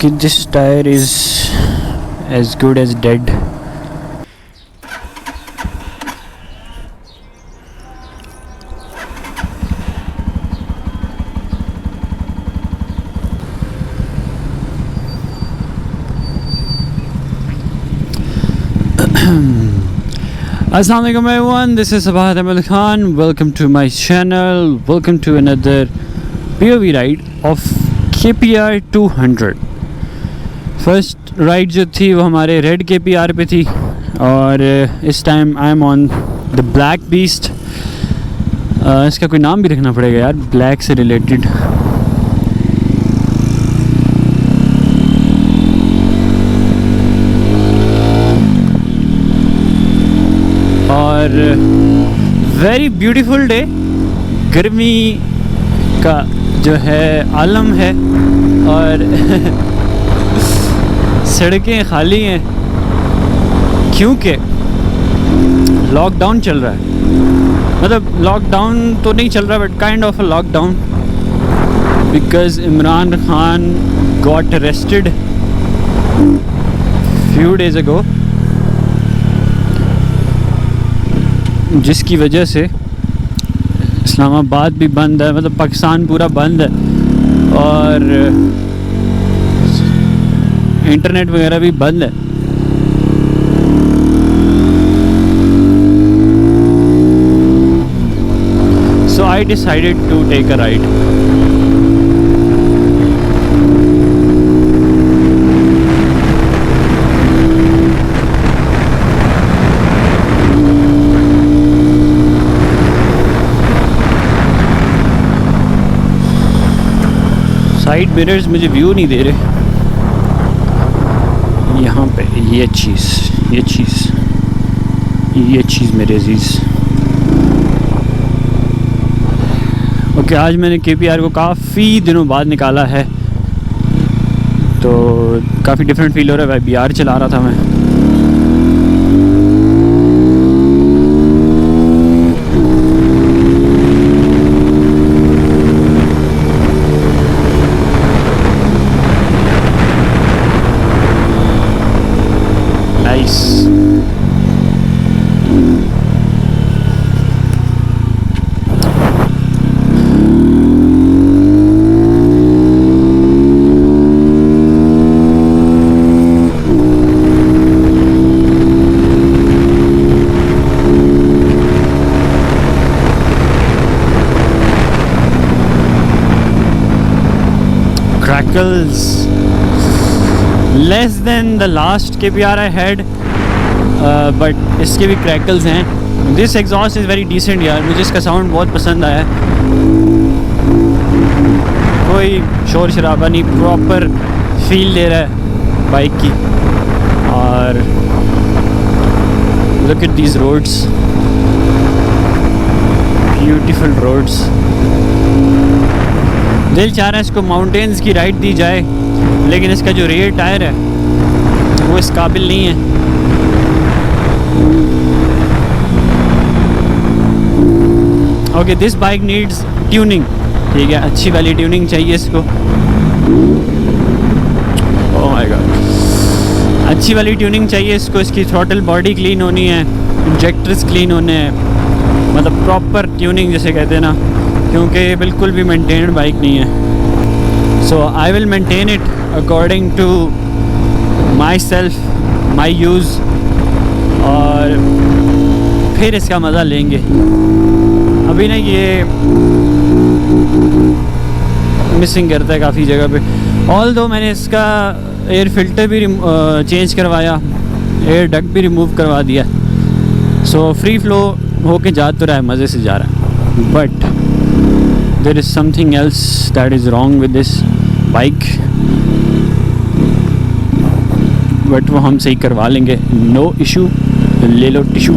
कि this tire is as good as dead. Assalamu alaikum everyone, this is Sabahat Ahmed Khan. Welcome to my channel. Welcome to another POV ride of KPR 200. First ride जो थी वो हमारे red KPR पे थी और इस time I am on the black beast. इसका कोई नाम भी रखना पड़ेगा यार, ब्लैक से रिलेटेड. और वेरी ब्यूटीफुल डे. गर्मी का जो है आलम है और सड़कें खाली हैं क्योंकि लॉकडाउन चल रहा है. मतलब लॉकडाउन तो नहीं चल रहा but kind of a lockdown because Imran Khan got arrested few days ago, जिसकी वजह से इस्लामाबाद भी बंद है. मतलब पाकिस्तान पूरा बंद है और इंटरनेट वगैरह भी बंद है. So I decided to take a ride. Side mirrors मुझे व्यू नहीं दे रहे यहाँ पे. ये चीज़ मेरे अजीज़. ओके, आज मैंने KPR को काफ़ी दिनों बाद निकाला है तो काफ़ी डिफरेंट फील हो रहा है. BR चला रहा था मैं. Crackles less than the last KPR I had, but इसके भी crackles हैं. This exhaust is very decent यार, मुझे इसका साउंड बहुत पसंद आया. कोई शोर शराबा नहीं, प्रॉपर फील दे रहा है बाइक की. और look at these roads, beautiful roads. दिल चाह रहा है इसको माउंटेन्स की राइड दी जाए लेकिन इसका जो रेयर टायर है वो इस काबिल नहीं है. Okay, this bike needs tuning. ठीक है, अच्छी वाली ट्यूनिंग चाहिए इसको. ओह माय गॉड, अच्छी वाली ट्यूनिंग चाहिए इसको. इसकी थ्रॉटल बॉडी क्लीन होनी है, इंजेक्टर्स क्लीन होने हैं, मतलब प्रॉपर ट्यूनिंग जैसे कहते हैं ना, क्योंकि बिल्कुल भी मेंटेन्ड बाइक नहीं है. So I will maintain it according to my self, my use, और फिर इसका मज़ा लेंगे. अभी ना ये मिसिंग करता है काफ़ी जगह पे. ऑल दो मैंने इसका एयर फिल्टर भी चेंज करवाया, एयर डक्ट भी रिमूव करवा दिया. सो फ्री फ्लो होके जा तो रहा है, मज़े से जा रहा है. But there is something else that is wrong with this bike, but वो हम सही करवा लेंगे. no issue, ले लो टिशू.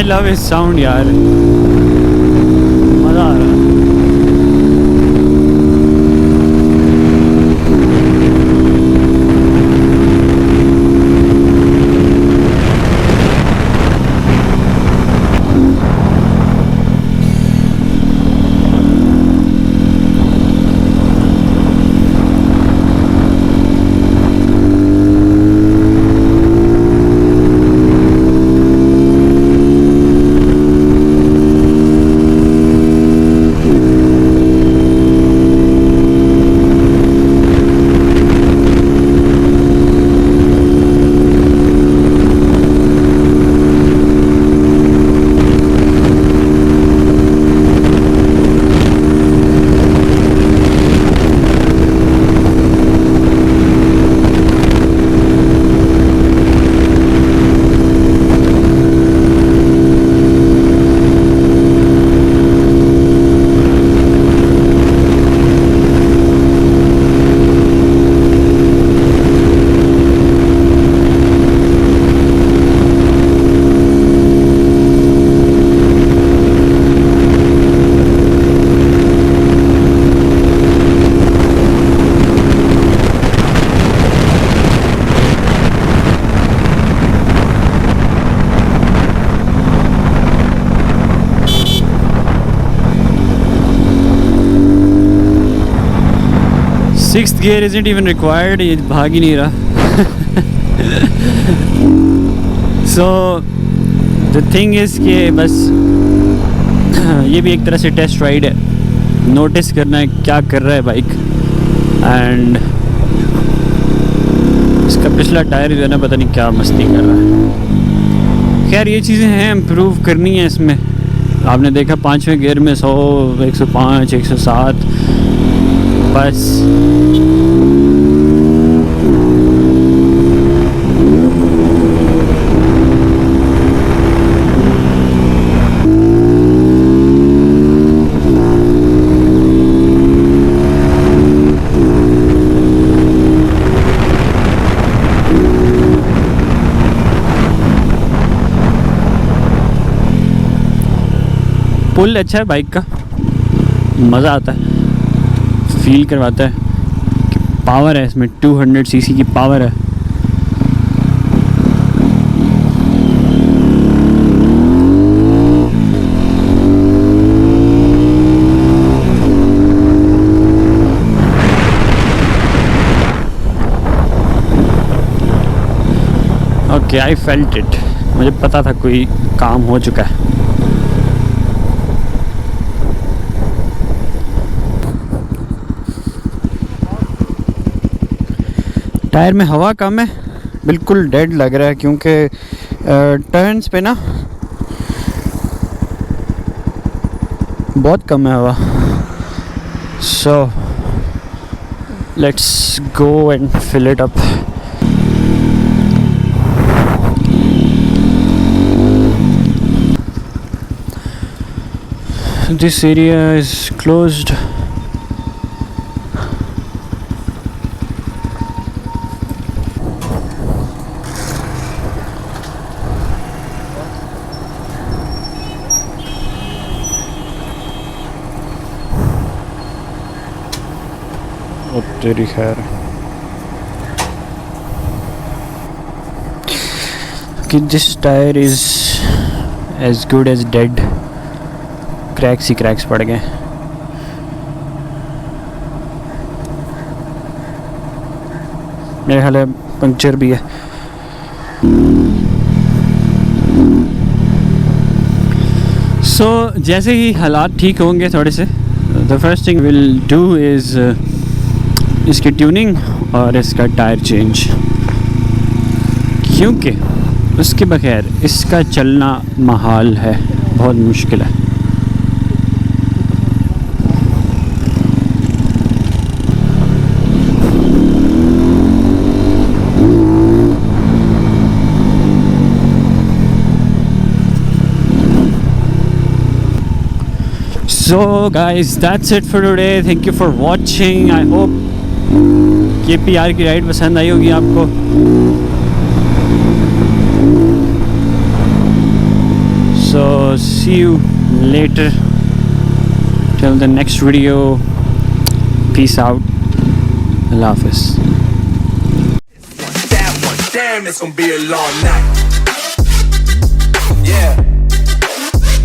लव इज साउंड यार, मज़ा आ रहा है। Sixth gear isn't even required, ये भाग ही नहीं रहा। सो द थिंग इज़ कि बस ये भी एक तरह से टेस्ट राइड है, नोटिस करना है क्या कर रहा है बाइक। एंड इसका पिछला टायर जो है ना, पता नहीं क्या मस्ती कर रहा है। खैर ये चीज़ें हैं, इम्प्रूव करनी है इसमें। आपने देखा 5वें गियर में 100, 105, 107 बस। पुल अच्छा है बाइक का, मज़ा आता है, फील करवाता है कि पावर है इसमें, 200 सीसी की पावर है। ओके, आई फेल्ट इट, मुझे पता था कोई काम हो चुका है। टायर में हवा कम है, बिल्कुल डेड लग रहा है, क्योंकि टर्न्स पे ना बहुत कम है हवा। So let's go and fill it up. This area is closed. Oh, तेरी खैर कि this tire is as good as dead. Cracks ही क्रैक्स पड़ गए। मेरे ख्याल है पंक्चर भी है। सो जैसे ही हालात ठीक होंगे थोड़े से, the first thing will do is इसकी ट्यूनिंग और इसका टायर चेंज, क्योंकि उसके बगैर इसका चलना महाल है, बहुत मुश्किल है। So guys, that's it for today. Thank you for watching. I hope KPR की राइड पसंद आई होगी आपको। So see you later. Till the next video. Peace out. Allah Hafiz. That one, damn, it's gonna be a long night. Yeah.